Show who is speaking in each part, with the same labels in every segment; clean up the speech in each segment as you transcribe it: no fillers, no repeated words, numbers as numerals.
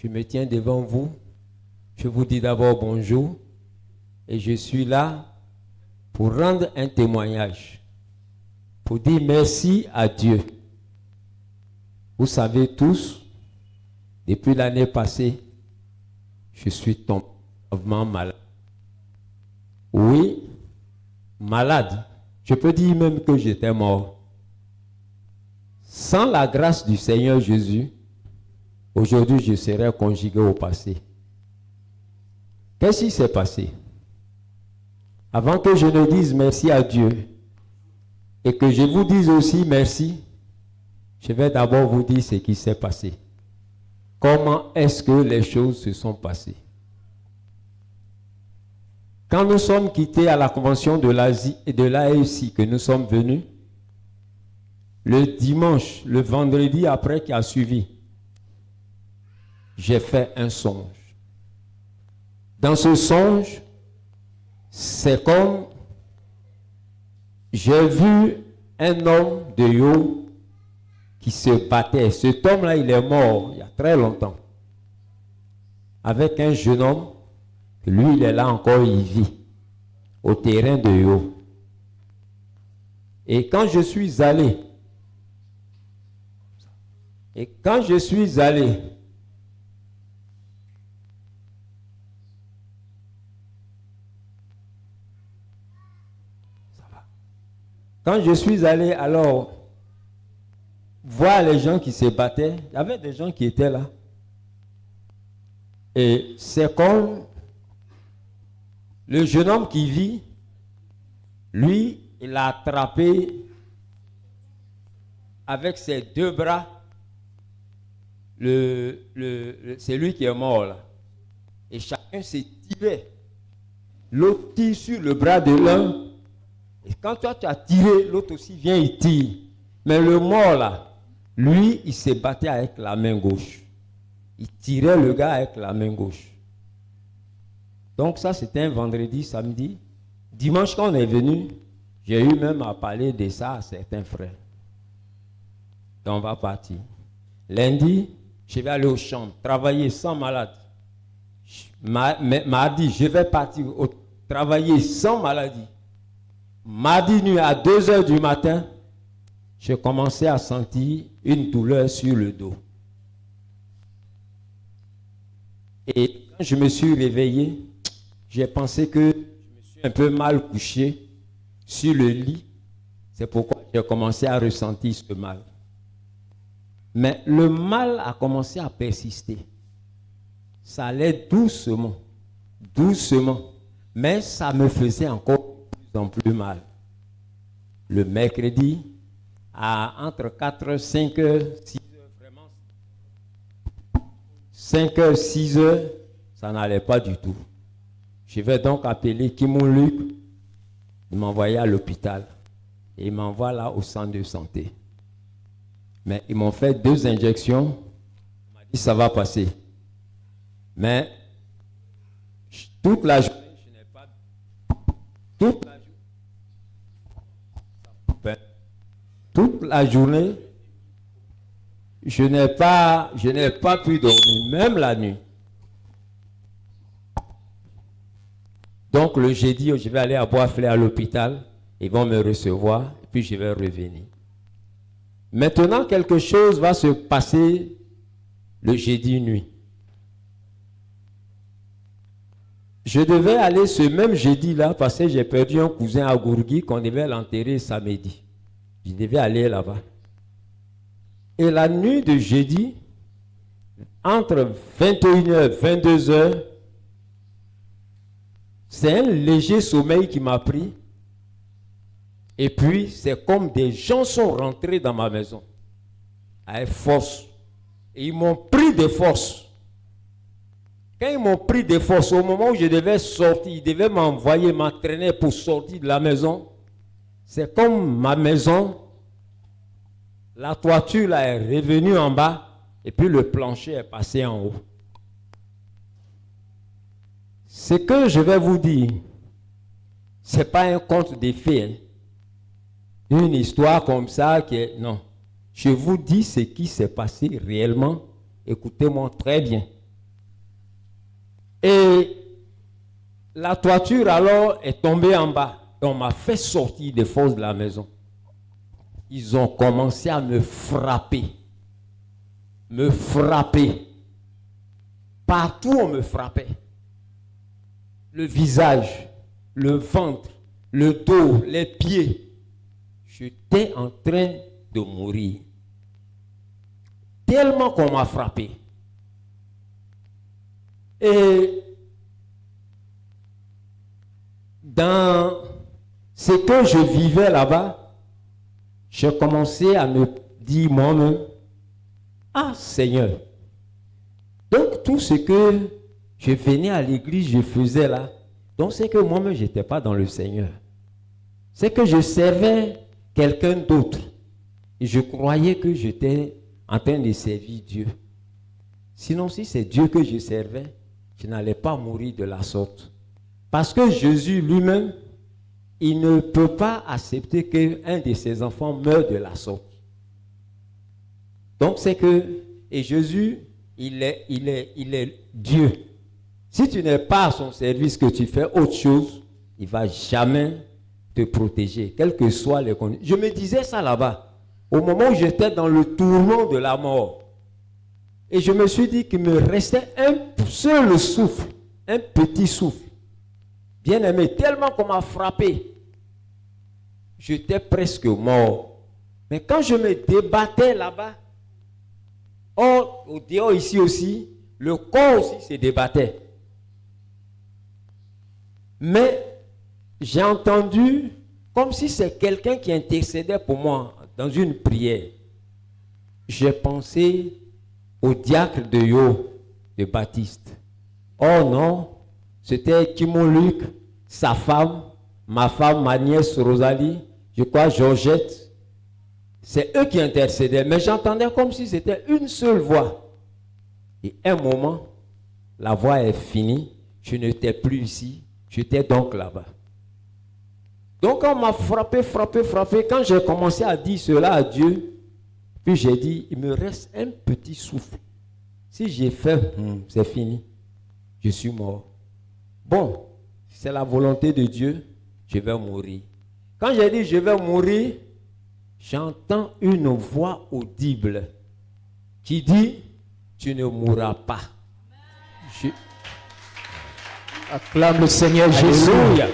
Speaker 1: Je me tiens devant vous. Je vous dis d'abord bonjour. Et je suis là pour rendre un témoignage. Pour dire merci à Dieu. Vous savez tous, depuis l'année passée, je suis tombé gravement malade. Oui, malade. Je peux dire même que j'étais mort. Sans la grâce du Seigneur Jésus, aujourd'hui je serais conjugué au passé. Qu'est-ce qui s'est passé? Avant que je ne dise merci à Dieu et que je vous dise aussi merci, je vais d'abord vous dire ce qui s'est passé. Comment est-ce que les choses se sont passées? Quand nous sommes quittés à la convention de l'Asie et de l'AEC, que nous sommes venus, le dimanche, le vendredi après qui a suivi, j'ai fait un songe. Dans ce songe, c'est comme j'ai vu un homme de Yo qui se battait. Cet homme-là, il est mort il y a très longtemps. Avec un jeune homme, lui, il est là encore, il vit au terrain de Yo. Et quand je suis allé, alors voir les gens qui se battaient, il y avait des gens qui étaient là. Et c'est comme le jeune homme qui vit, lui, il a attrapé avec ses deux bras c'est lui qui est mort là. Et chacun s'est tiré. L'autre tire sur le bras de l'un. Et quand toi tu as tiré, l'autre aussi vient et tire. Mais le mort là, lui, il se battait avec la main gauche. Il tirait le gars avec la main gauche. Donc ça, c'était un vendredi, samedi. Dimanche, quand on est venu, j'ai eu même à parler de ça à certains frères. Donc on va partir. Lundi, je vais aller au champ, travailler sans malade. Mardi, je vais partir travailler sans maladie. Mardi nuit à 2h du matin, j'ai commencé à sentir une douleur sur le dos. Et quand je me suis réveillé, j'ai pensé que je me suis un peu mal couché sur le lit. C'est pourquoi j'ai commencé à ressentir ce mal. Mais le mal a commencé à persister. Ça allait doucement, doucement. Mais ça me faisait encore de plus en plus mal. Le mercredi, entre 4h, 5h, 6h, vraiment, 5h, 6h, ça n'allait pas du tout. Je vais donc appeler Kimon Luc, il m'envoyait à l'hôpital. Et il m'envoie là au centre de santé. Mais ils m'ont fait 2 injections. On m'a dit ça va passer. Mais toute la journée, je n'ai pas. Toute la journée, je n'ai pas pu dormir, même la nuit. Donc le jeudi, je vais aller à Bois-Fleur à l'hôpital. Ils vont me recevoir et puis je vais revenir. Maintenant, quelque chose va se passer le jeudi nuit. Je devais aller ce même jeudi-là parce que j'ai perdu un cousin à Gourgui qu'on devait l'enterrer samedi. Je devais aller là-bas. Et la nuit de jeudi, entre 21h et 22h, c'est un léger sommeil qui m'a pris. Et puis, c'est comme des gens sont rentrés dans ma maison avec force. Et ils m'ont pris de force. Quand ils m'ont pris de force, au moment où je devais sortir, ils devaient m'envoyer, m'entraîner pour sortir de la maison. C'est comme ma maison, la toiture là est revenue en bas et puis le plancher est passé en haut. Ce que je vais vous dire, ce n'est pas un conte de fées. Hein. Une histoire comme ça qui est... Non. Je vous dis ce qui s'est passé réellement. Écoutez-moi très bien. Et la toiture alors est tombée en bas. Et on m'a fait sortir des forces de la maison. Ils ont commencé à me frapper. Me frapper. Partout on me frappait. Le visage, le ventre, le dos, les pieds. J'étais en train de mourir. Tellement qu'on m'a frappé. Et dans ce que je vivais là-bas, j'ai commencé à me dire moi-même, ah Seigneur, donc tout ce que je venais à l'église, je faisais là, donc c'est que moi-même, je n'étais pas dans le Seigneur. C'est que je servais quelqu'un d'autre. Et je croyais que j'étais en train de servir Dieu. Sinon, si c'est Dieu que je servais, je n'allais pas mourir de la sorte. Parce que Jésus lui-même, il ne peut pas accepter qu'un de ses enfants meure de la sorte. Donc c'est que, et Jésus, il est Dieu. Si tu n'es pas à son service, que tu fais autre chose, il ne va jamais te protéger, quelles que soient les conditions. Je me disais ça là-bas, au moment où j'étais dans le tourment de la mort. Et je me suis dit qu'il me restait un seul souffle, un petit souffle. Bien aimé, tellement qu'on m'a frappé, j'étais presque mort. Mais quand je me débattais là-bas, au dehors ici aussi, le corps aussi se débattait. Mais j'ai entendu comme si c'est quelqu'un qui intercédait pour moi dans une prière. J'ai pensé au diacre de Yo, de Baptiste. Oh non, c'était Timon Luc, sa femme, ma nièce Rosalie, je crois Georgette. C'est eux qui intercédaient, mais j'entendais comme si c'était une seule voix. Et un moment, la voix est finie, je n'étais plus ici, j'étais donc là-bas. Donc on m'a frappé. Quand j'ai commencé à dire cela à Dieu, puis j'ai dit, il me reste un petit souffle. Si j'ai fait, c'est fini. Je suis mort. Bon, c'est la volonté de Dieu, je vais mourir. Quand j'ai dit je vais mourir, j'entends une voix audible qui dit, tu ne mourras pas.
Speaker 2: Acclame le Seigneur Jésus.
Speaker 1: Alléluia.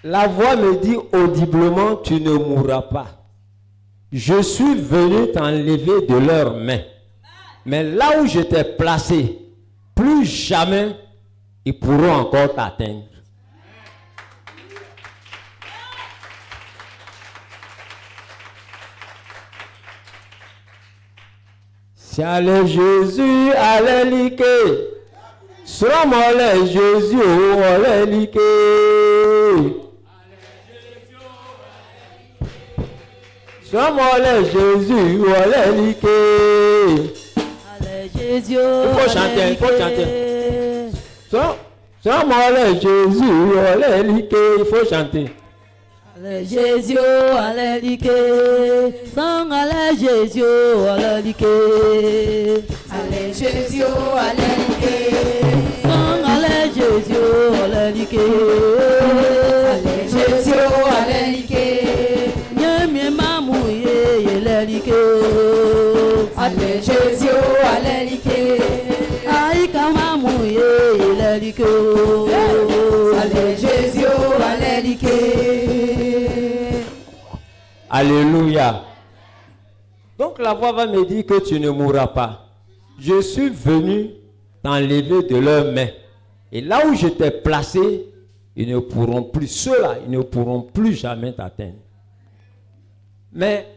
Speaker 1: La voix me dit audiblement, tu ne mourras pas. Je suis venu t'enlever de leurs mains. Mais là où je t'ai placé, plus jamais ils pourront encore t'atteindre. Si allez Jésus, allez liquer. Sera Jésus, allez liquer. Sera Jésus, allez liquer.
Speaker 3: Jésus,
Speaker 1: il faut chanter, il faut chanter. Sera Jésus, allez liquer. Il faut chanter.
Speaker 3: Allez Jésus, allez liquer. Sang allez Jésus, allez liquer.
Speaker 4: Allez Jésus, allez liquer.
Speaker 3: Sang allez Jésus, allez liquer.
Speaker 4: Allez Jésus, allez liquer.
Speaker 3: Nyemie mamouye, allez liquer.
Speaker 4: Allez Jésus, allez liquer.
Speaker 3: Aïka mamouye, allez liquer.
Speaker 4: Allez Jésus, allez liquer.
Speaker 1: Alléluia. Donc la voix va me dire que tu ne mourras pas. Je suis venu t'enlever de leurs mains. Et là où je t'ai placé, ils ne pourront plus, ceux-là, ils ne pourront plus jamais t'atteindre. Mais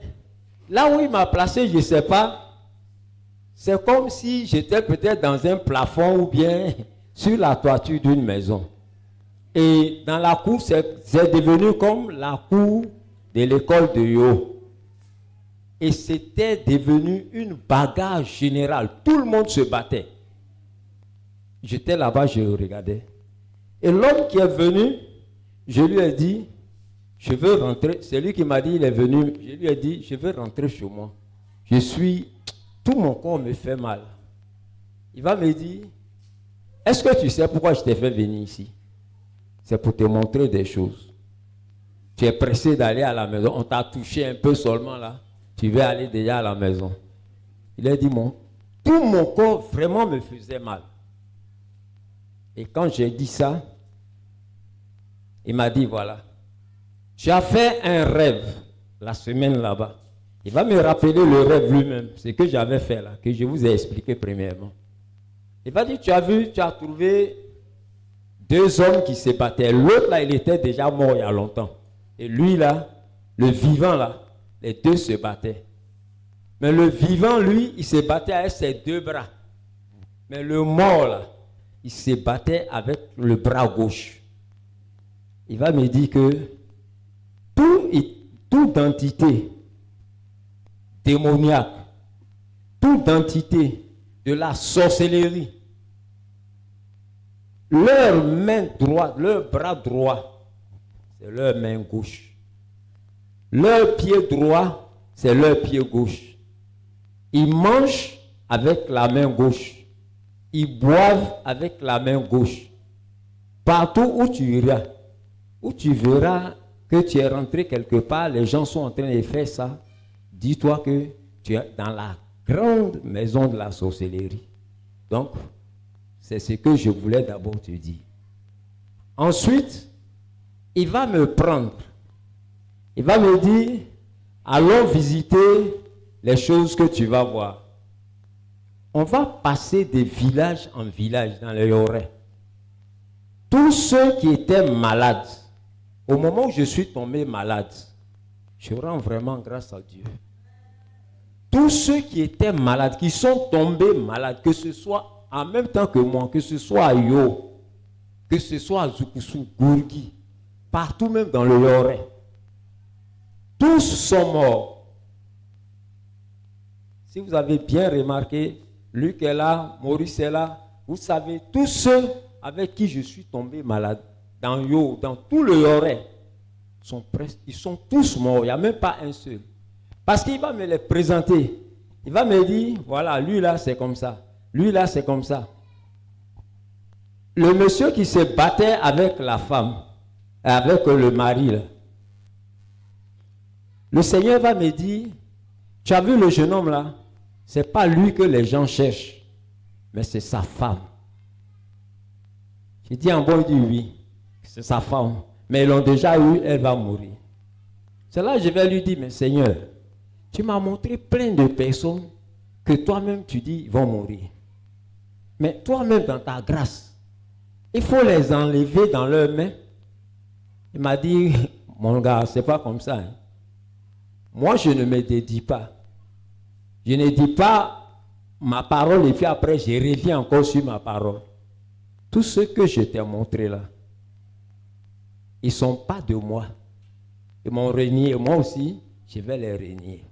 Speaker 1: là où il m'a placé, je ne sais pas, c'est comme si j'étais peut-être dans un plafond ou bien sur la toiture d'une maison. Et dans la cour, c'est devenu comme la cour de l'école de Yo. Et c'était devenu une bagarre générale. Tout le monde se battait. J'étais là-bas, je le regardais. Et l'homme qui est venu, je lui ai dit, je veux rentrer. C'est lui qui m'a dit, il est venu. Je lui ai dit, je veux rentrer chez moi. Tout mon corps me fait mal. il va me dire, est-ce que tu sais pourquoi je t'ai fait venir ici? C'est pour te montrer des choses. Tu es pressé d'aller à la maison, on t'a touché un peu seulement là, tu veux aller déjà à la maison. Il a dit, tout mon corps vraiment me faisait mal. Et quand j'ai dit ça, il m'a dit, voilà, tu as fait un rêve la semaine là-bas. Il va me rappeler le rêve lui-même, ce que j'avais fait là, que je vous ai expliqué premièrement. Il va dire, tu as vu, tu as trouvé 2 hommes qui se battaient. L'autre là, il était déjà mort il y a longtemps. Et lui là, le vivant là, les 2 se battaient. Mais le vivant, lui, il se battait avec ses 2 bras. Mais le mort là, il se battait avec le bras gauche. Il va me dire que toute entité démoniaque, toute entité de la sorcellerie, leur main droite, leur bras droit, c'est leur main gauche. Leur pied droit, c'est leur pied gauche. Ils mangent avec la main gauche. Ils boivent avec la main gauche. Partout où tu iras, où tu verras que tu es rentré quelque part, les gens sont en train de faire ça, dis-toi que tu es dans la grande maison de la sorcellerie. Donc, c'est ce que je voulais d'abord te dire. Ensuite, il va me prendre. Il va me dire, allons visiter les choses que tu vas voir. On va passer de village en village dans les Yoret. Tous ceux qui étaient malades, au moment où je suis tombé malade, je rends vraiment grâce à Dieu. Tous ceux qui étaient malades, qui sont tombés malades, que ce soit en même temps que moi, que ce soit à Yo, que ce soit à Zukusu, Gourgui, partout même dans le Yoret, tous sont morts. Si vous avez bien remarqué, Luc est là, Maurice est là, vous savez, tous ceux avec qui je suis tombé malade, dans Yo, dans tout le Yoret, ils sont tous morts, il n'y a même pas un seul. Parce qu'il va me les présenter. Il va me dire, voilà, lui là c'est comme ça, lui là c'est comme ça. Le monsieur qui se battait avec la femme, avec le mari là, le Seigneur va me dire, tu as vu le jeune homme là, c'est pas lui que les gens cherchent, mais c'est sa femme. J'ai dit en bon, il dit oui, c'est sa femme. Mais ils l'ont déjà eu, elle va mourir. C'est là que je vais lui dire, mais Seigneur, tu m'as montré plein de personnes que toi-même tu dis, ils vont mourir. Mais toi-même dans ta grâce, il faut les enlever dans leurs mains. Il m'a dit, mon gars, c'est pas comme ça. Hein. Moi, je ne me dédie pas. Je ne dis pas ma parole et puis après, je reviens encore sur ma parole. Tout ce que je t'ai montré là, ils ne sont pas de moi. Ils m'ont renié. Moi aussi, je vais les renier.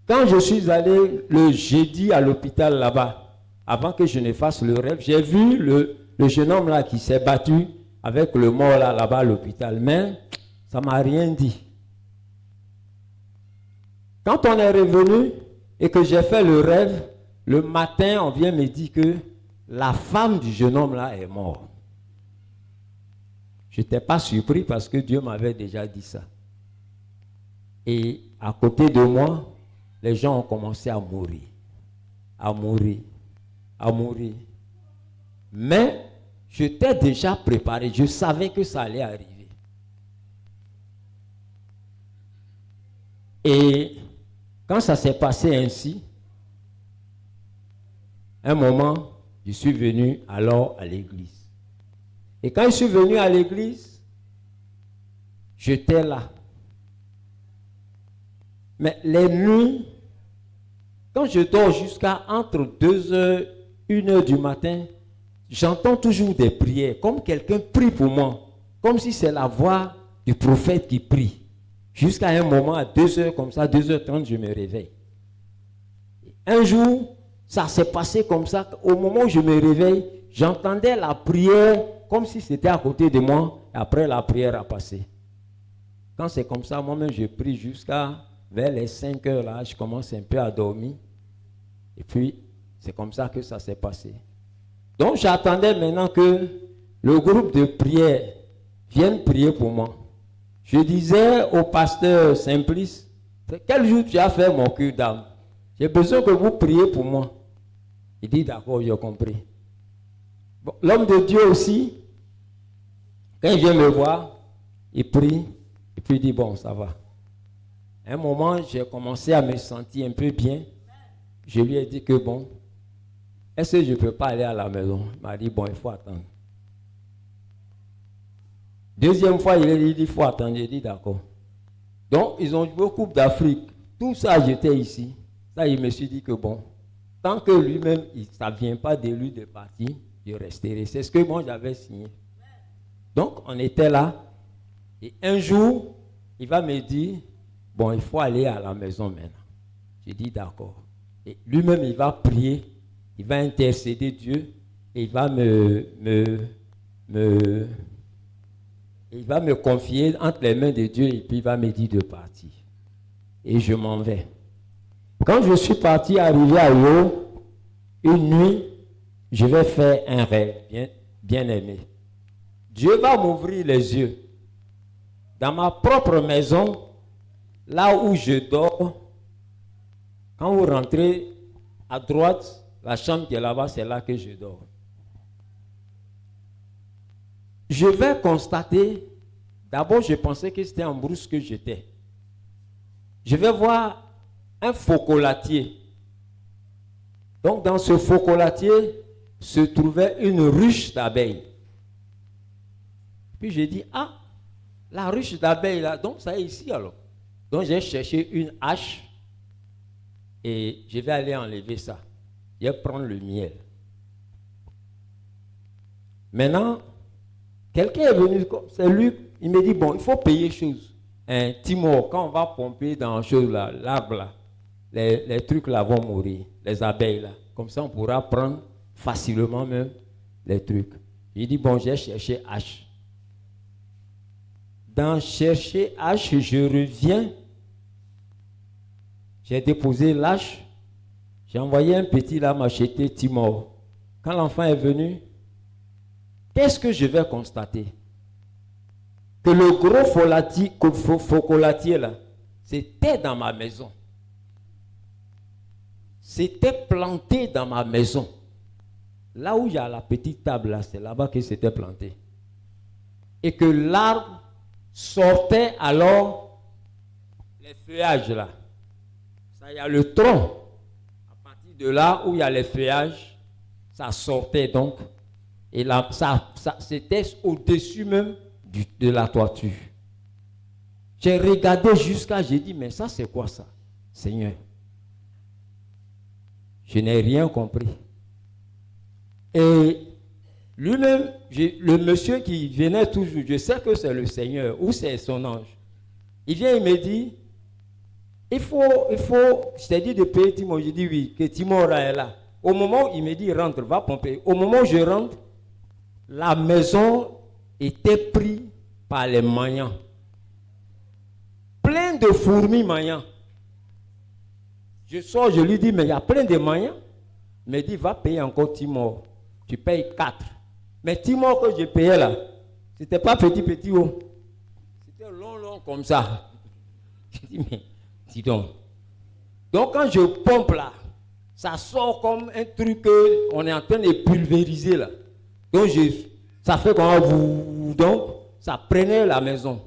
Speaker 1: Quand je suis allé le jeudi à l'hôpital là-bas, avant que je ne fasse le rêve, j'ai vu le jeune homme là qui s'est battu avec le mort là-bas à l'hôpital. Mais ça ne m'a rien dit. Quand on est revenu et que j'ai fait le rêve, le matin, on vient me dire que la femme du jeune homme là est morte. Je n'étais pas surpris parce que Dieu m'avait déjà dit ça. Et à côté de moi, les gens ont commencé à mourir. À mourir. À mourir. Mais je t'ai déjà préparé. Je savais que ça allait arriver. Et quand ça s'est passé ainsi, un moment, je suis venu alors à l'église. Et quand je suis venu à l'église, j'étais là. Mais les nuits, quand je dors jusqu'à entre 2h, 1h du matin, j'entends toujours des prières, comme quelqu'un prie pour moi, comme si c'est la voix du prophète qui prie. Jusqu'à un moment, à 2h comme ça, 2h30, je me réveille. Un jour, ça s'est passé comme ça, au moment où je me réveille, j'entendais la prière comme si c'était à côté de moi, et après la prière a passé. Quand c'est comme ça, moi-même, je prie jusqu'à vers les 5 heures là, je commence un peu à dormir. Et puis, c'est comme ça que ça s'est passé. Donc, j'attendais maintenant que le groupe de prière vienne prier pour moi. Je disais au pasteur Simplice, quel jour tu as fait mon cœur d'âme? J'ai besoin que vous priez pour moi. Il dit, d'accord, j'ai compris. Bon, l'homme de Dieu aussi, quand il vient me voir, il prie, et puis il dit, bon, ça va. À un moment, j'ai commencé à me sentir un peu bien. Je lui ai dit que bon, est-ce que je ne peux pas aller à la maison? Il m'a dit, bon, il faut attendre. Deuxième fois, il a dit, il faut attendre. J'ai dit, d'accord. Donc, ils ont joué au Coupe d'Afrique. Tout ça, j'étais ici. Ça, il me suis dit que bon, tant que lui-même, ça ne vient pas de lui de partir, je resterai. C'est ce que moi, j'avais signé. Donc, on était là. Et un jour, il va me dire, bon, il faut aller à la maison maintenant. J'ai dit, d'accord. Et lui-même, il va prier, il va intercéder Dieu, et il va il va me confier entre les mains de Dieu, et puis il va me dire de partir. Et je m'en vais. Quand je suis parti, arrivé à Yo, une nuit, je vais faire un rêve bien aimé. Dieu va m'ouvrir les yeux. Dans ma propre maison, là où je dors, quand vous rentrez à droite, la chambre qui est là-bas, c'est là que je dors. Je vais constater, d'abord je pensais que c'était en brousse que j'étais. Je vais voir un focolatier. Donc dans ce focolatier se trouvait une ruche d'abeilles. Puis j'ai dit, ah, la ruche d'abeilles là, donc ça est ici alors. Donc j'ai cherché une hache et je vais aller enlever ça. Je vais prendre le miel. Maintenant, quelqu'un est venu, c'est lui, il me dit, bon, il faut payer chose. Un timor, quand on va pomper dans chose là, l'arbre là, les trucs là vont mourir, les abeilles là. Comme ça, on pourra prendre facilement même les trucs. Il dit, bon, j'ai cherché hache. Dans chercher hache, je reviens. J'ai déposé l'hache. J'ai envoyé un petit là m'acheter timor. Quand l'enfant est venu, qu'est-ce que je vais constater? Que le gros focolatier là, c'était dans ma maison. C'était planté dans ma maison. Là où il y a la petite table là, c'est là-bas que c'était planté. Et que l'arbre sortait alors les feuillages là. Ça, il y a le tronc. À partir de là où il y a les feuillages, ça sortait donc. Et là, ça c'était au-dessus même de la toiture. J'ai regardé jusqu'à, j'ai dit, mais ça c'est quoi ça, Seigneur? Je n'ai rien compris. Et lui-même, le monsieur qui venait toujours, je sais que c'est le Seigneur ou c'est son ange. Il vient, il me dit, il faut, je t'ai dit de payer Timor. Je dis oui, que Timor est là. Au moment où il me dit, rentre, va pomper. Au moment où je rentre, la maison était prise par les magnans. Plein de fourmis magnans. Je sors, je lui dis, mais il y a plein de magnans. Il me dit, va payer encore Timor. Tu payes 4. Mais Timor que je payais là, c'était pas petit haut. C'était long comme ça. Je dis, mais dis donc. Donc quand je pompe là, ça sort comme un truc qu'on est en train de pulvériser là. Donc ça fait comme donc ça prenait la maison.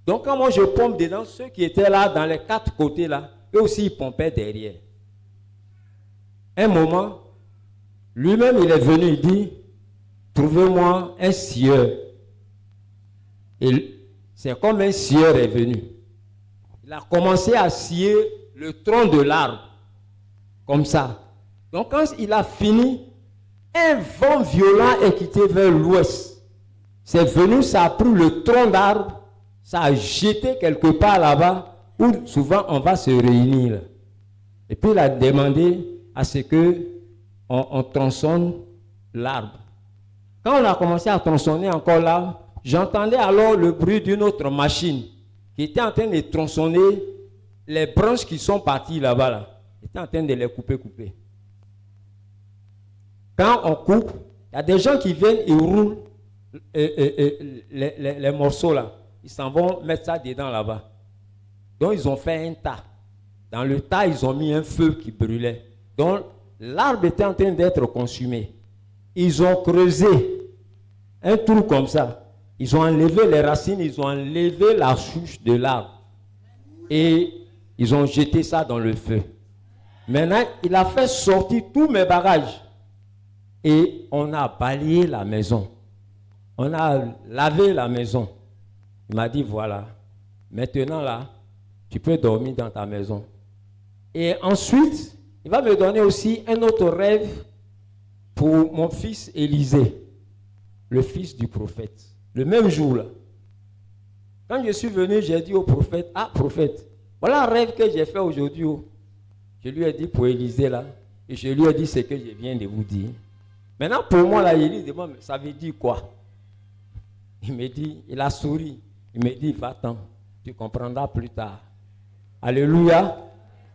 Speaker 1: Donc quand moi je pompe dedans, ceux qui étaient là dans les 4 côtés là, eux aussi ils pompaient derrière. Un moment, lui-même il est venu, il dit, trouvez-moi un sieur. Et c'est comme un sieur est venu. Il a commencé à scier le tronc de l'arbre. Comme ça. Donc quand il a fini, un vent violent est quitté vers l'ouest. C'est venu, ça a pris le tronc d'arbre, ça a jeté quelque part là-bas, où souvent on va se réunir. Et puis il a demandé à ce que on tronçonne l'arbre. Quand on a commencé à tronçonner encore l'arbre, j'entendais alors le bruit d'une autre machine qui était en train de tronçonner les branches qui sont parties là-bas. Il était en train de les couper. Quand on coupe, il y a des gens qui viennent, ils roulent les morceaux là. Ils s'en vont mettre ça dedans là-bas. Donc ils ont fait un tas. Dans le tas, ils ont mis un feu qui brûlait. Donc l'arbre était en train d'être consumé. Ils ont creusé un trou comme ça. Ils ont enlevé les racines, ils ont enlevé la souche de l'arbre. Et ils ont jeté ça dans le feu. Maintenant, il a fait sortir tous mes bagages. Et on a balayé la maison. On a lavé la maison. Il m'a dit, voilà, maintenant là, tu peux dormir dans ta maison. Et ensuite, il va me donner aussi un autre rêve pour mon fils Élisée, le fils du prophète. Le même jour là. Quand je suis venu, j'ai dit au prophète, ah prophète, voilà un rêve que j'ai fait aujourd'hui. Je lui ai dit pour Élisée là, et je lui ai dit ce que je viens de vous dire. Maintenant pour moi là, il demande, ça veut dire quoi? Il me dit, il a souri. Il me dit, va-t'en, tu comprendras plus tard. Alléluia.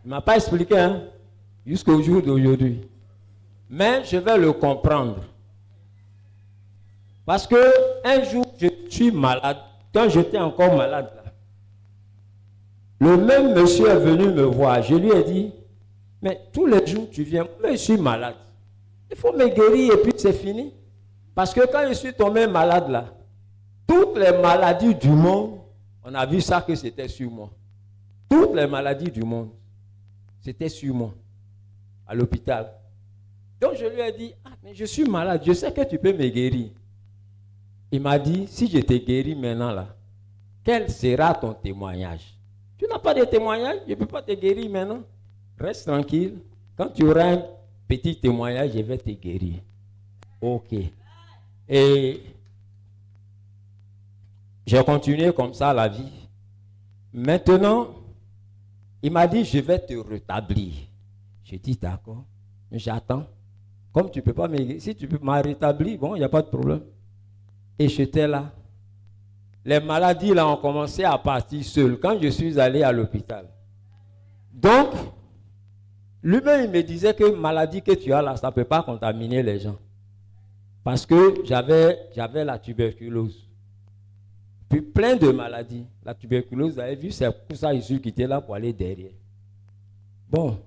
Speaker 1: Il ne m'a pas expliqué, hein, jusqu'au jour d'aujourd'hui. Mais je vais le comprendre. Parce que un jour, je suis malade. Quand j'étais encore malade, là, le même monsieur est venu me voir. Je lui ai dit, mais tous les jours tu viens, mais je suis malade. Il faut me guérir et puis c'est fini. Parce que quand je suis tombé malade là, toutes les maladies du monde, on a vu ça que c'était sur moi. Toutes les maladies du monde, c'était sur moi, à l'hôpital. Donc je lui ai dit, ah, mais je suis malade, je sais que tu peux me guérir. Il m'a dit, si je te guéris maintenant là, quel sera ton témoignage? Tu n'as pas de témoignage, je ne peux pas te guérir maintenant. Reste tranquille, quand tu auras un petit témoignage, je vais te guérir. Ok. Et j'ai continué comme ça la vie. Maintenant, il m'a dit, je vais te rétablir. J'ai dit, d'accord, j'attends. Comme tu ne peux pas me guérir, si tu peux me rétablir, bon, il n'y a pas de problème. Et j'étais là. Les maladies là ont commencé à partir seules quand je suis allé à l'hôpital. Donc, lui-même il me disait que maladie que tu as là, ça ne peut pas contaminer les gens. Parce que j'avais la tuberculose. Puis plein de maladies. La tuberculose, vous avez vu, c'est pour ça que je suis quitté là pour aller derrière. Bon.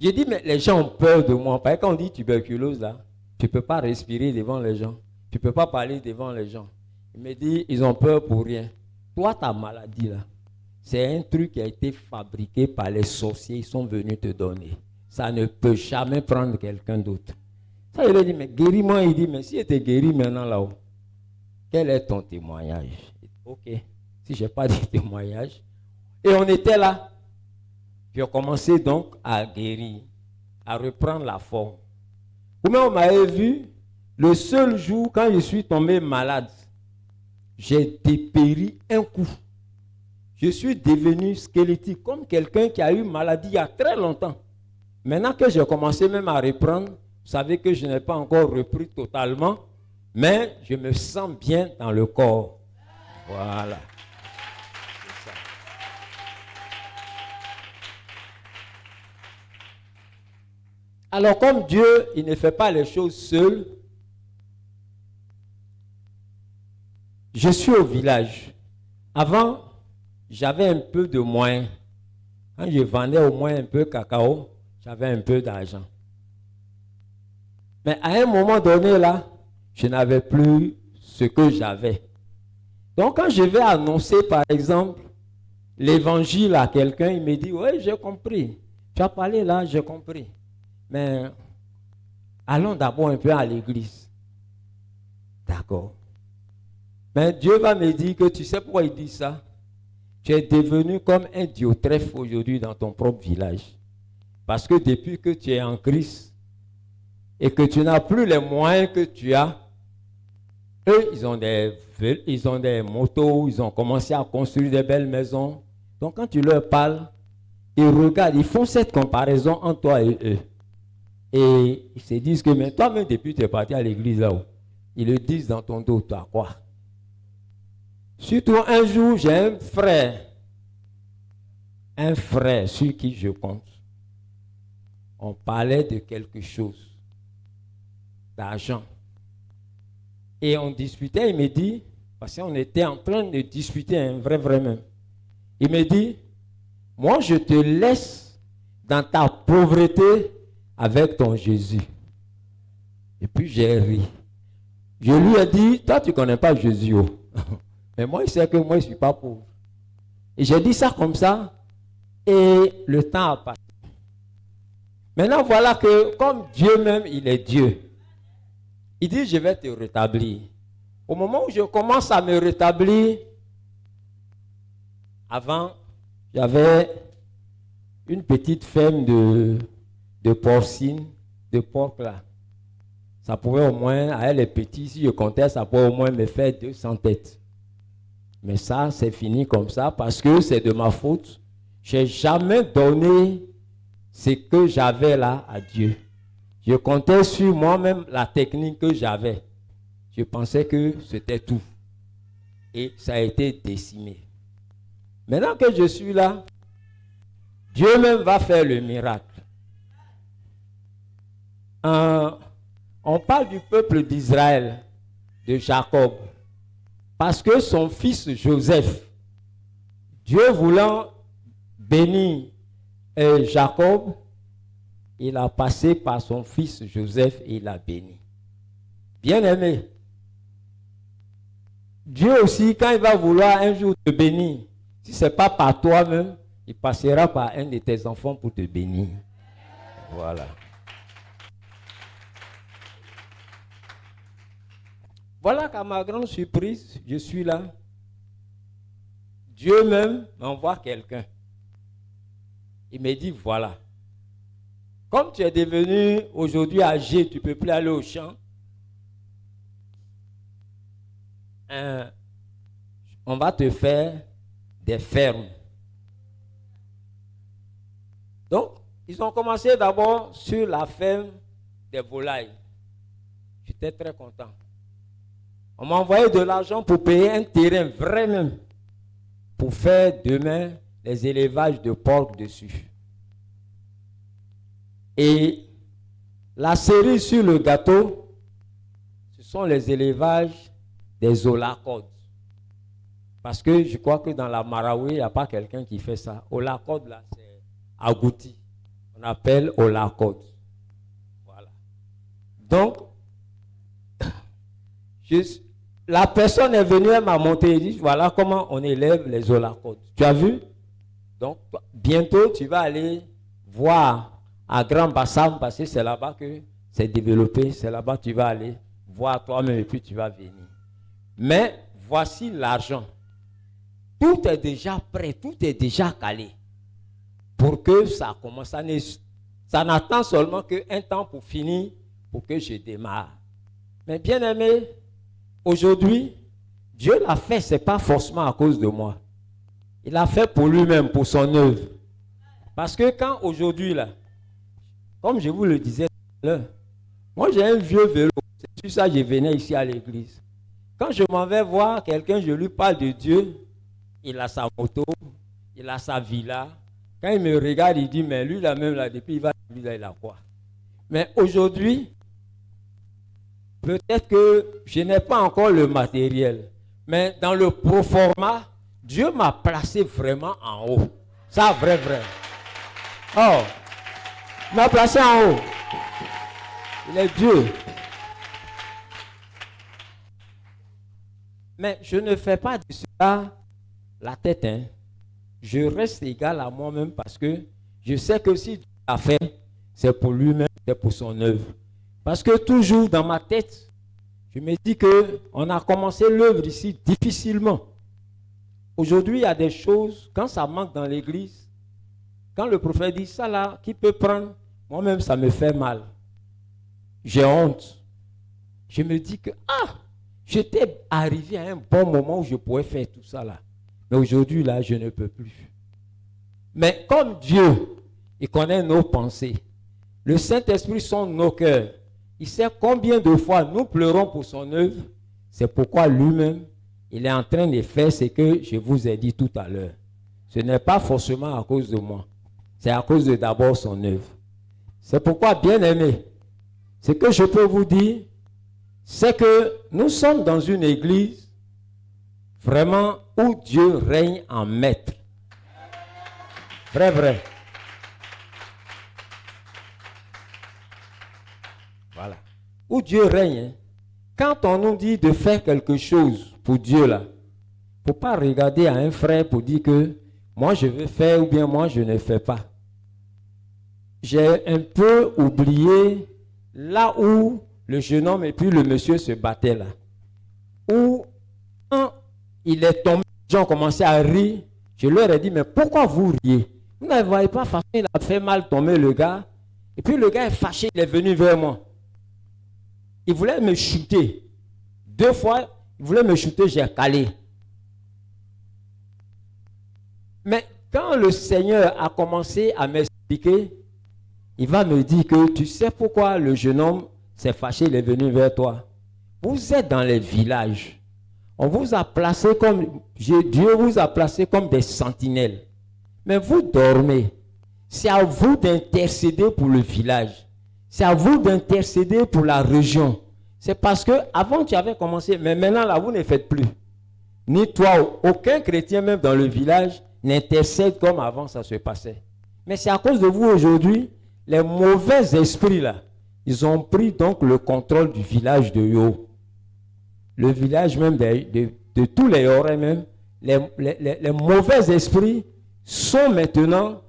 Speaker 1: J'ai dit, mais les gens ont peur de moi. Parce que quand on dit tuberculose là, tu ne peux pas respirer devant les gens. Tu ne peux pas parler devant les gens. Il me dit, ils ont peur pour rien. Toi, ta maladie là, c'est un truc qui a été fabriqué par les sorciers. Ils sont venus te donner. Ça ne peut jamais prendre quelqu'un d'autre. Ça, il a dit, mais guéris-moi. Il dit, mais si je te guéris maintenant là-haut, quel est ton témoignage? Ok, si je n'ai pas de témoignage. Et on était là. Puis on commençait donc à guérir, à reprendre la forme. Comme on m'avait vu, le seul jour quand je suis tombé malade, j'ai dépéri un coup. Je suis devenu squelettique, comme quelqu'un qui a eu maladie il y a très longtemps. Maintenant que j'ai commencé même à reprendre, vous savez que je n'ai pas encore repris totalement, mais je me sens bien dans le corps. Voilà. C'est ça. Alors comme Dieu, il ne fait pas les choses seul, je suis au village. Avant, j'avais un peu de moyens. Quand je vendais au moins un peu de cacao, j'avais un peu d'argent. Mais à un moment donné, là, je n'avais plus ce que j'avais. Donc, quand je vais annoncer, par exemple, l'évangile à quelqu'un, il me dit, oui, j'ai compris. Tu as parlé là, j'ai compris. Mais allons d'abord un peu à l'église. D'accord. Mais Dieu va me dire que tu sais pourquoi il dit ça? Tu es devenu comme un Diotrephe aujourd'hui dans ton propre village. Parce que depuis que tu es en Christ et que tu n'as plus les moyens que tu as, eux, ils ont des motos, ils ont commencé à construire des belles maisons. Donc quand tu leur parles, ils regardent, ils font cette comparaison entre toi et eux. Et ils se disent que mais toi-même, depuis que tu es parti à l'église là-haut, ils le disent dans ton dos, toi quoi? Surtout un jour, j'ai un frère sur qui je compte. On parlait de quelque chose. d'argent. Et on discutait, il me dit, parce qu'on était en train de discuter, un vrai même. Il me dit, moi je te laisse dans ta pauvreté avec ton Jésus. Et puis j'ai ri. Je lui ai dit, toi tu ne connais pas Jésus. Oh. Mais moi il sait que moi je ne suis pas pauvre. Et j'ai dit ça comme ça. Et le temps a passé. Maintenant voilà que comme Dieu même, il est Dieu. Il dit, je vais te rétablir. Au moment où je commence à me rétablir, avant, j'avais une petite ferme de porcine, de porc là. Ça pouvait au moins, à elle est petite, si je comptais, ça pouvait au moins me faire 200 têtes. Mais ça, c'est fini comme ça parce que c'est de ma faute. Je n'ai jamais donné ce que j'avais là à Dieu. Je comptais sur moi-même la technique que j'avais. Je pensais que c'était tout. Et ça a été décimé. Maintenant que je suis là, Dieu même va faire le miracle. On parle du peuple d'Israël, de Jacob, parce que son fils Joseph, Dieu voulant bénir Jacob, il a passé par son fils Joseph et il l'a béni. Bien-aimé, Dieu aussi, quand il va vouloir un jour te bénir, si ce n'est pas par toi-même, il passera par un de tes enfants pour te bénir. Voilà. Voilà qu'à ma grande surprise, je suis là. Dieu même m'envoie quelqu'un. Il me dit, voilà. Comme tu es devenu aujourd'hui âgé, tu ne peux plus aller au champ. On va te faire des fermes. Donc, ils ont commencé d'abord sur la ferme des volailles. J'étais très content. On m'a envoyé de l'argent pour payer un terrain vrai même, pour faire demain les élevages de porcs dessus. Et la cerise sur le gâteau, ce sont les élevages des olacodes. Parce que je crois que dans la Marawi, il n'y a pas quelqu'un qui fait ça. Olacode, là, c'est agouti. On appelle olacode. Voilà. Donc, la personne est venue, elle m'a monté et dit, voilà comment on élève les olacodes. Tu as vu? Donc, bientôt, tu vas aller voir à Grand Bassam, parce que c'est là-bas que c'est développé. C'est là-bas que tu vas aller voir toi-même et puis tu vas venir. Mais voici l'argent. Tout est déjà prêt, tout est déjà calé pour que ça commence. Ça n'attend seulement qu'un temps pour finir, pour que je démarre. Mais bien aimé, aujourd'hui, Dieu l'a fait, ce n'est pas forcément à cause de moi. Il l'a fait pour lui-même, pour son œuvre. Parce que quand aujourd'hui, là, comme je vous le disais tout à l'heure, moi j'ai un vieux vélo, c'est sur ça que je venais ici à l'église. Quand je m'en vais voir quelqu'un, je lui parle de Dieu, il a sa moto, il a sa villa. Quand il me regarde, il dit, mais lui là même, là, depuis il va, lui là, il a quoi? Mais aujourd'hui, peut-être que je n'ai pas encore le matériel, mais dans le proforma, Dieu m'a placé vraiment en haut. Ça, vrai. Oh, il m'a placé en haut. Il est Dieu. Mais je ne fais pas de cela la tête. Hein. Je reste égal à moi-même parce que je sais que si Dieu l'a fait, c'est pour lui-même, c'est pour son œuvre. Parce que toujours dans ma tête, je me dis qu'on a commencé l'œuvre ici difficilement. Aujourd'hui, il y a des choses, quand ça manque dans l'église, quand le prophète dit ça là, qui peut prendre, moi-même ça me fait mal. J'ai honte. Je me dis que, j'étais arrivé à un bon moment où je pouvais faire tout ça là. Mais aujourd'hui là, je ne peux plus. Mais comme Dieu, il connaît nos pensées. Le Saint-Esprit sonde nos cœurs. Il sait combien de fois nous pleurons pour son œuvre. C'est pourquoi lui-même, il est en train de faire ce que je vous ai dit tout à l'heure. Ce n'est pas forcément à cause de moi. C'est à cause de d'abord son œuvre. C'est pourquoi, bien aimé, Ce que je peux vous dire, c'est que nous sommes dans une église vraiment où Dieu règne en maître. Vrai, vrai. Voilà. Où Dieu règne. Hein. Quand on nous dit de faire quelque chose pour Dieu, là, il ne faut pas regarder à un frère pour dire que moi je veux faire ou bien moi je ne fais pas. J'ai un peu oublié là où le jeune homme et puis le monsieur se battaient là. Où quand il est tombé, les gens ont commencé à rire. Je leur ai dit, mais pourquoi vous riez? Vous ne voyez pas, il a fait mal tomber le gars. Et puis le gars est fâché, il est venu vers moi. Il voulait me shooter. 2 fois, il voulait me shooter, j'ai calé. Mais quand le Seigneur a commencé à m'expliquer, il va me dire que tu sais pourquoi le jeune homme s'est fâché, il est venu vers toi. Vous êtes dans les villages. On vous a placé comme, Dieu vous a placé comme des sentinelles. Mais vous dormez. C'est à vous d'intercéder pour le village. C'est à vous d'intercéder pour la région. C'est parce que avant tu avais commencé, mais maintenant là vous ne faites plus. Ni toi, aucun chrétien même dans le village n'intercède comme avant ça se passait. Mais c'est à cause de vous aujourd'hui, les mauvais esprits là, ils ont pris donc le contrôle du village de Yo. Le village même de tous les Yorais même, les mauvais esprits sont maintenant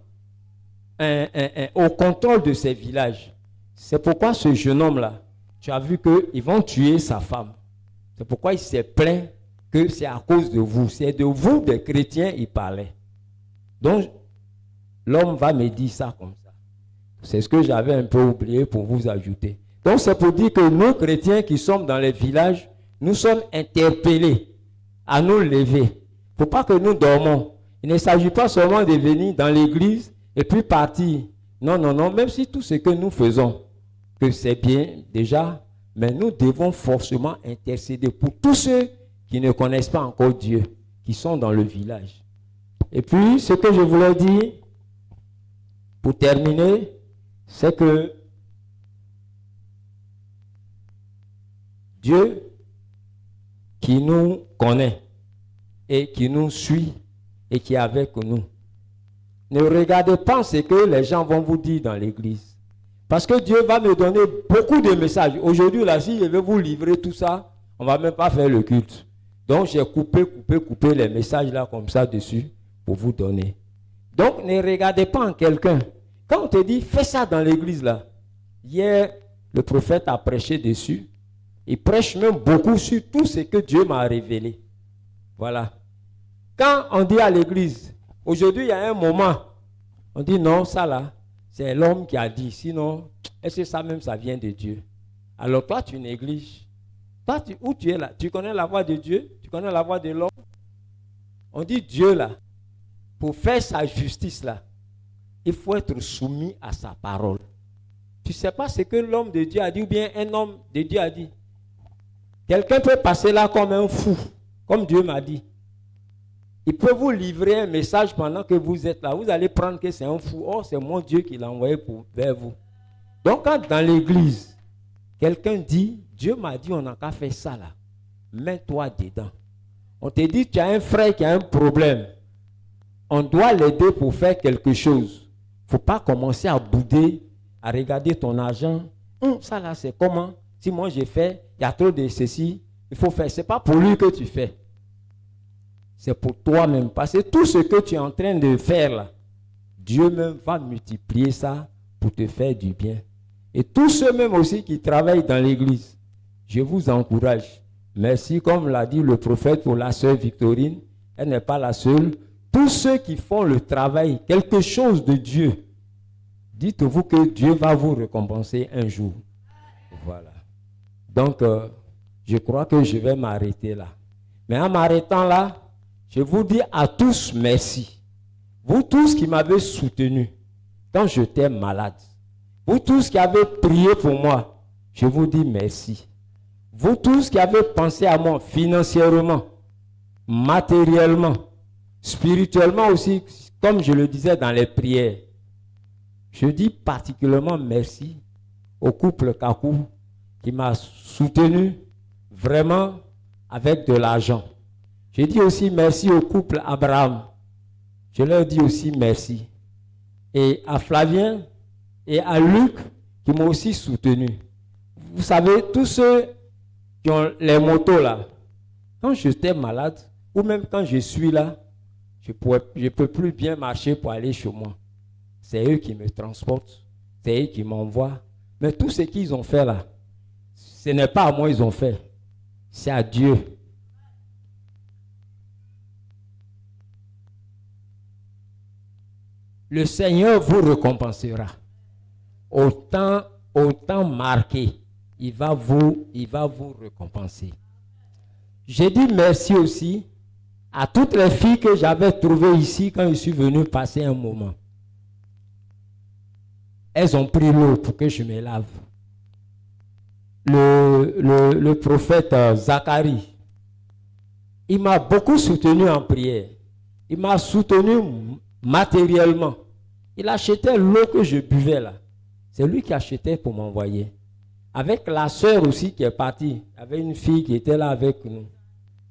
Speaker 1: au contrôle de ces villages. C'est pourquoi ce jeune homme-là, tu as vu qu'ils vont tuer sa femme. C'est pourquoi il s'est plaint que c'est à cause de vous. C'est de vous, des chrétiens, il parlait. Donc, l'homme va me dire ça comme ça. C'est ce que j'avais un peu oublié pour vous ajouter. Donc, c'est pour dire que nous, chrétiens qui sommes dans les villages, nous sommes interpellés à nous lever. Il ne faut pas que nous dormons. Il ne s'agit pas seulement de venir dans l'église et puis partir. Non, non, non. Même si tout ce que nous faisons, que c'est bien déjà, mais nous devons forcément intercéder pour tous ceux qui ne connaissent pas encore Dieu, qui sont dans le village. Et puis, ce que je voulais dire, pour terminer, c'est que Dieu qui nous connaît et qui nous suit et qui est avec nous, ne regardez pas ce que les gens vont vous dire dans l'église. Parce que Dieu va me donner beaucoup de messages. Aujourd'hui, là, si je vais vous livrer tout ça, on ne va même pas faire le culte. Donc, j'ai coupé les messages là comme ça dessus pour vous donner. Donc, ne regardez pas en quelqu'un. Quand on te dit, fais ça dans l'église là. Hier, le prophète a prêché dessus. Il prêche même beaucoup sur tout ce que Dieu m'a révélé. Voilà. Quand on dit à l'église, aujourd'hui, il y a un moment, on dit non, ça là, c'est l'homme qui a dit. Sinon, est-ce que ça même, ça vient de Dieu? Alors toi, tu négliges. Toi, où tu es là? Tu connais la voix de Dieu? Tu connais la voix de l'homme? On dit Dieu là, pour faire sa justice là, il faut être soumis à sa parole. Tu ne sais pas ce que l'homme de Dieu a dit ou bien un homme de Dieu a dit. Quelqu'un peut passer là comme un fou, comme Dieu m'a dit. Il peut vous livrer un message pendant que vous êtes là. Vous allez prendre que c'est un fou. Oh, c'est mon Dieu qui l'a envoyé vers vous. Donc, quand dans l'église, quelqu'un dit, Dieu m'a dit, on n'a qu'à faire ça là. Mets-toi dedans. On te dit, tu as un frère qui a un problème. On doit l'aider pour faire quelque chose. Il ne faut pas commencer à bouder, à regarder ton argent. Ça là, c'est comment? Si moi j'ai fait, il y a trop de ceci, il faut faire. Ce n'est pas pour lui que tu fais. C'est pour toi-même. Parce que tout ce que tu es en train de faire là, Dieu même va multiplier ça pour te faire du bien. Et tous ceux même aussi qui travaillent dans l'église, je vous encourage. Merci, comme l'a dit le prophète pour la sœur Victorine, elle n'est pas la seule. Tous ceux qui font le travail, quelque chose de Dieu, dites-vous que Dieu va vous récompenser un jour. Voilà. Donc, je crois que je vais m'arrêter là. Mais en m'arrêtant là, je vous dis à tous merci. Vous tous qui m'avez soutenu quand j'étais malade. Vous tous qui avez prié pour moi, je vous dis merci. Vous tous qui avez pensé à moi financièrement, matériellement, spirituellement aussi, comme je le disais dans les prières, je dis particulièrement merci au couple Kakou qui m'a soutenu vraiment avec de l'argent. Je dis aussi merci au couple Abraham. Je leur dis aussi merci. Et à Flavien et à Luc qui m'ont aussi soutenu. Vous savez, tous ceux qui ont les motos là, quand j'étais malade, ou même quand je suis là, je ne peux plus bien marcher pour aller chez moi. C'est eux qui me transportent, c'est eux qui m'envoient. Mais tout ce qu'ils ont fait là, ce n'est pas à moi qu'ils ont fait, c'est à Dieu. Le Seigneur vous récompensera. Au temps marqué, il va vous récompenser. J'ai dit merci aussi à toutes les filles que j'avais trouvées ici quand je suis venu passer un moment. Elles ont pris l'eau pour que je me lave. Le prophète Zacharie, il m'a beaucoup soutenu en prière. Il m'a soutenu matériellement. Il achetait l'eau que je buvais là. C'est lui qui achetait pour m'envoyer. Avec la sœur aussi qui est partie. Il y avait une fille qui était là avec nous.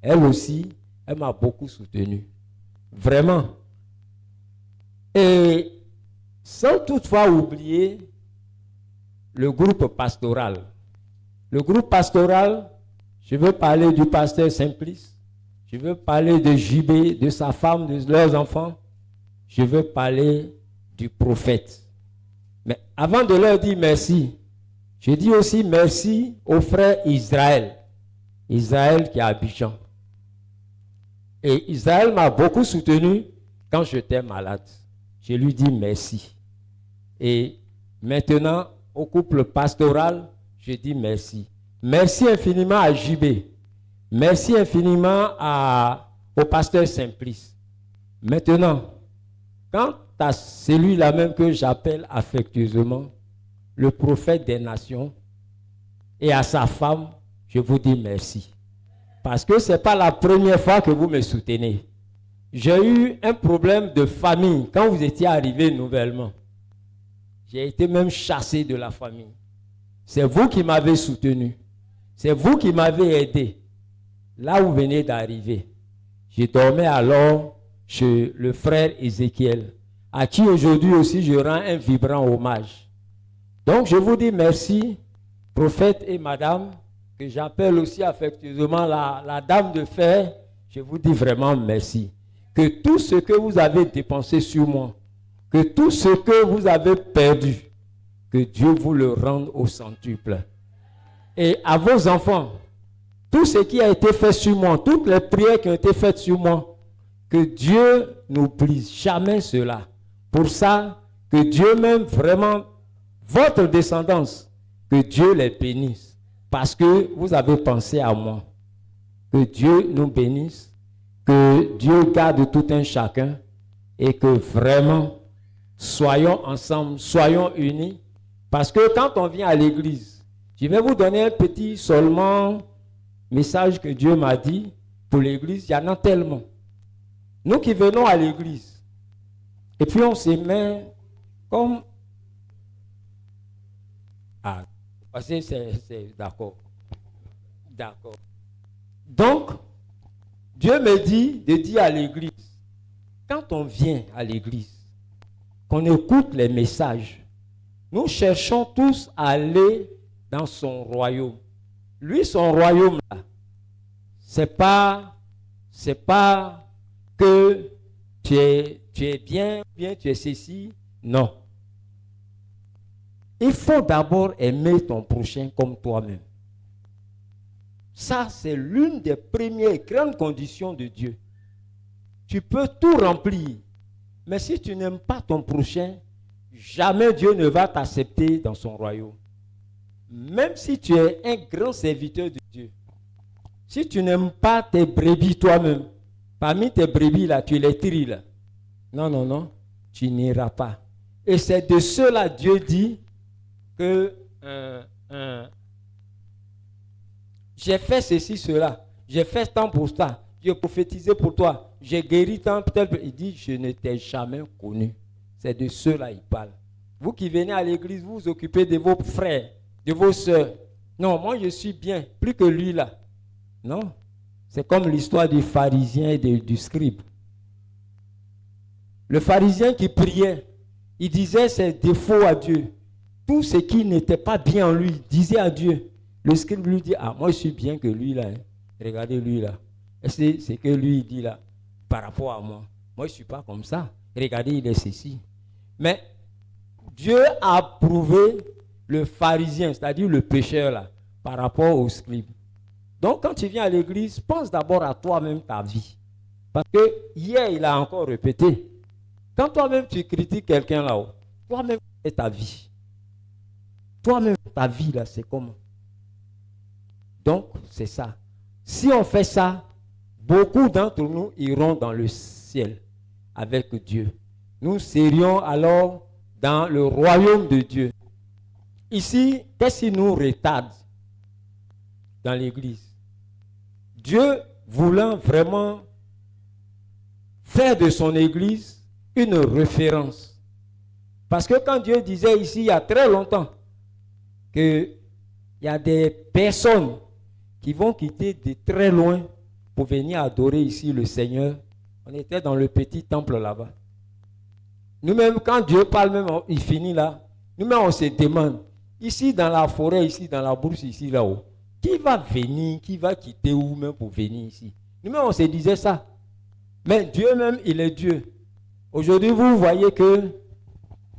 Speaker 1: Elle aussi, elle m'a beaucoup soutenu. Vraiment. Et sans toutefois oublier le groupe pastoral. Le groupe pastoral, je veux parler du pasteur Simplice. Je veux parler de JB, de sa femme, de leurs enfants. Je veux parler du prophète. Mais avant de leur dire merci, je dis aussi merci au frère Israël. Israël qui est à Abidjan. Et Israël m'a beaucoup soutenu quand j'étais malade. Je lui dis merci. Et maintenant, au couple pastoral, je dis merci. Merci infiniment à JB. Merci infiniment au pasteur Simplice. Maintenant, quant à celui-là même que j'appelle affectueusement le prophète des nations et à sa femme, je vous dis merci. Parce que ce n'est pas la première fois que vous me soutenez. J'ai eu un problème de famille quand vous étiez arrivé nouvellement. J'ai été même chassé de la famille. C'est vous qui m'avez soutenu. C'est vous qui m'avez aidé. Là où vous venez d'arriver. Je dormais alors chez le frère Ézéchiel, à qui aujourd'hui aussi je rends un vibrant hommage. Donc je vous dis merci, prophète et madame, que j'appelle aussi affectueusement la dame de fer. Je vous dis vraiment merci. Que tout ce que vous avez dépensé sur moi, que tout ce que vous avez perdu, que Dieu vous le rende au centuple. Et à vos enfants, tout ce qui a été fait sur moi, toutes les prières qui ont été faites sur moi, que Dieu n'oublie jamais cela. Pour ça, que Dieu même vraiment, votre descendance, que Dieu les bénisse. Parce que vous avez pensé à moi. Que Dieu nous bénisse. Que Dieu garde tout un chacun. Et que vraiment, soyons ensemble, soyons unis. Parce que quand on vient à l'église, je vais vous donner un petit seulement message que Dieu m'a dit pour l'église. Il y en a tellement. Nous qui venons à l'église, et puis on se met comme... Ah, c'est d'accord. D'accord. Donc, Dieu me dit de dire à l'église, quand on vient à l'église, qu'on écoute les messages, nous cherchons tous à aller dans son royaume. Lui, son royaume, là, c'est pas que tu es bien, tu es ceci. Non. Il faut d'abord aimer ton prochain comme toi-même. Ça, c'est l'une des premières grandes conditions de Dieu. Tu peux tout remplir, mais si tu n'aimes pas ton prochain, jamais Dieu ne va t'accepter dans son royaume. Même si tu es un grand serviteur de Dieu, si tu n'aimes pas tes brebis toi-même, parmi tes brebis là, tu les tries là. Non, tu n'iras pas. Et c'est de cela Dieu dit que j'ai fait ceci, cela, j'ai fait tant pour ça, j'ai prophétisé pour toi, j'ai guéri tant, peut-être. Il dit, je ne t'ai jamais connu. C'est de cela il parle. Vous qui venez à l'église, vous vous occupez de vos frères, de vos sœurs. Non, moi je suis bien, plus que lui là. Non. C'est comme l'histoire du pharisien et du scribe. Le pharisien qui priait, il disait ses défauts à Dieu. Tout ce qui n'était pas bien en lui, il disait à Dieu. Le scribe lui dit, ah, moi je suis bien que lui là. Hein. Regardez lui là. Et c'est que lui il dit là, par rapport à moi. Moi je ne suis pas comme ça. Regardez, il est ceci. Mais Dieu a approuvé le pharisien, c'est-à-dire le pécheur là, par rapport au scribe. Donc quand tu viens à l'église, pense d'abord à toi-même ta vie. Parce que hier, il a encore répété. Quand toi-même tu critiques quelqu'un là-haut, toi-même c'est ta vie. Toi-même ta vie là, c'est comment? Donc c'est ça. Si on fait ça, beaucoup d'entre nous iront dans le ciel avec Dieu. Nous serions alors dans le royaume de Dieu. Ici, qu'est-ce qui nous retarde dans l'église? Dieu voulant vraiment faire de son église une référence. Parce que quand Dieu disait ici, il y a très longtemps, qu'il y a des personnes qui vont quitter de très loin pour venir adorer ici le Seigneur. On était dans le petit temple là-bas. Nous-mêmes, quand Dieu parle, même, il finit là, nous-mêmes, on se demande, ici dans la forêt, ici dans la brousse, ici là-haut, qui va venir, qui va quitter où même pour venir ici? Nous-mêmes, on se disait ça. Mais Dieu même, il est Dieu. Aujourd'hui, vous voyez que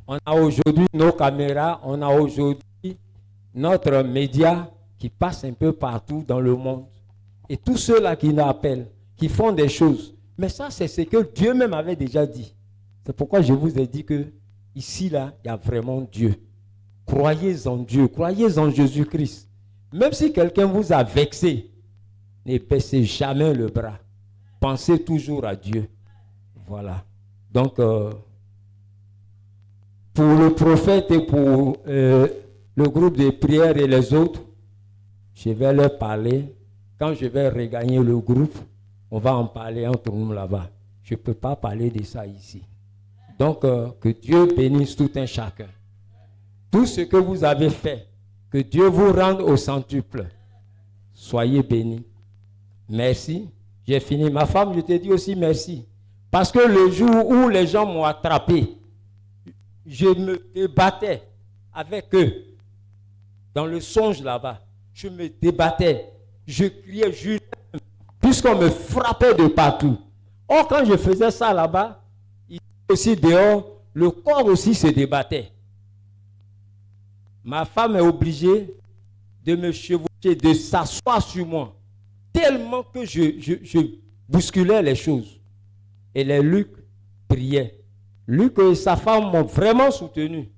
Speaker 1: on a aujourd'hui nos caméras, on a aujourd'hui notre média qui passe un peu partout dans le monde. Et tous ceux-là qui nous appellent, qui font des choses. Mais ça, c'est ce que Dieu même avait déjà dit. C'est pourquoi je vous ai dit que ici, là, il y a vraiment Dieu. Croyez en Dieu, croyez en Jésus-Christ. Même si quelqu'un vous a vexé, ne baissez jamais le bras. Pensez toujours à Dieu. Voilà. Donc, pour le prophète et pour le groupe de prière et les autres, je vais leur parler. Quand je vais regagner le groupe, on va en parler entre nous là-bas. Je ne peux pas parler de ça ici. Donc, que Dieu bénisse tout un chacun. Tout ce que vous avez fait, que Dieu vous rende au centuple. Soyez bénis. Merci. J'ai fini. Ma femme, je te dis aussi merci. Parce que le jour où les gens m'ont attrapé, je me débattais avec eux. Dans le songe là-bas, je me débattais. Je criais, puisqu'on me frappait de partout. Or, quand je faisais ça là-bas, aussi dehors, le corps aussi se débattait. Ma femme est obligée de me chevaucher, de s'asseoir sur moi, tellement que je bousculais les choses. Et les Luc priaient. Luc et sa femme m'ont vraiment soutenu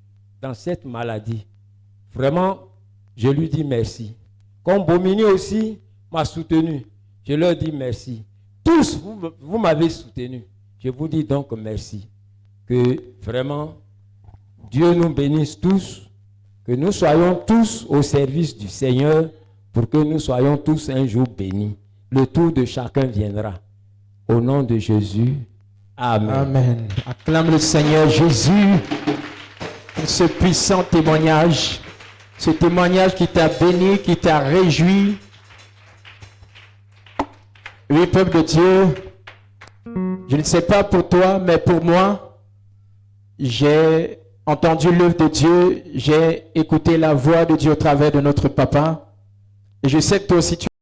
Speaker 1: dans cette maladie. Vraiment, je lui dis merci. Comme Bomini aussi m'a soutenu, je leur dis merci. Tous, vous m'avez soutenu. Je vous dis donc merci. Que vraiment, Dieu nous bénisse tous, que nous soyons tous au service du Seigneur pour que nous soyons tous un jour bénis. Le tour de chacun viendra. Au nom de Jésus, amen.
Speaker 2: Amen. Acclame le Seigneur Jésus pour ce puissant témoignage. Ce témoignage qui t'a béni, qui t'a réjoui. Oui, peuple de Dieu, je ne sais pas pour toi, mais pour moi, j'ai entendu l'œuvre de Dieu, j'ai écouté la voix de Dieu au travers de notre papa. Et je sais que toi aussi, tu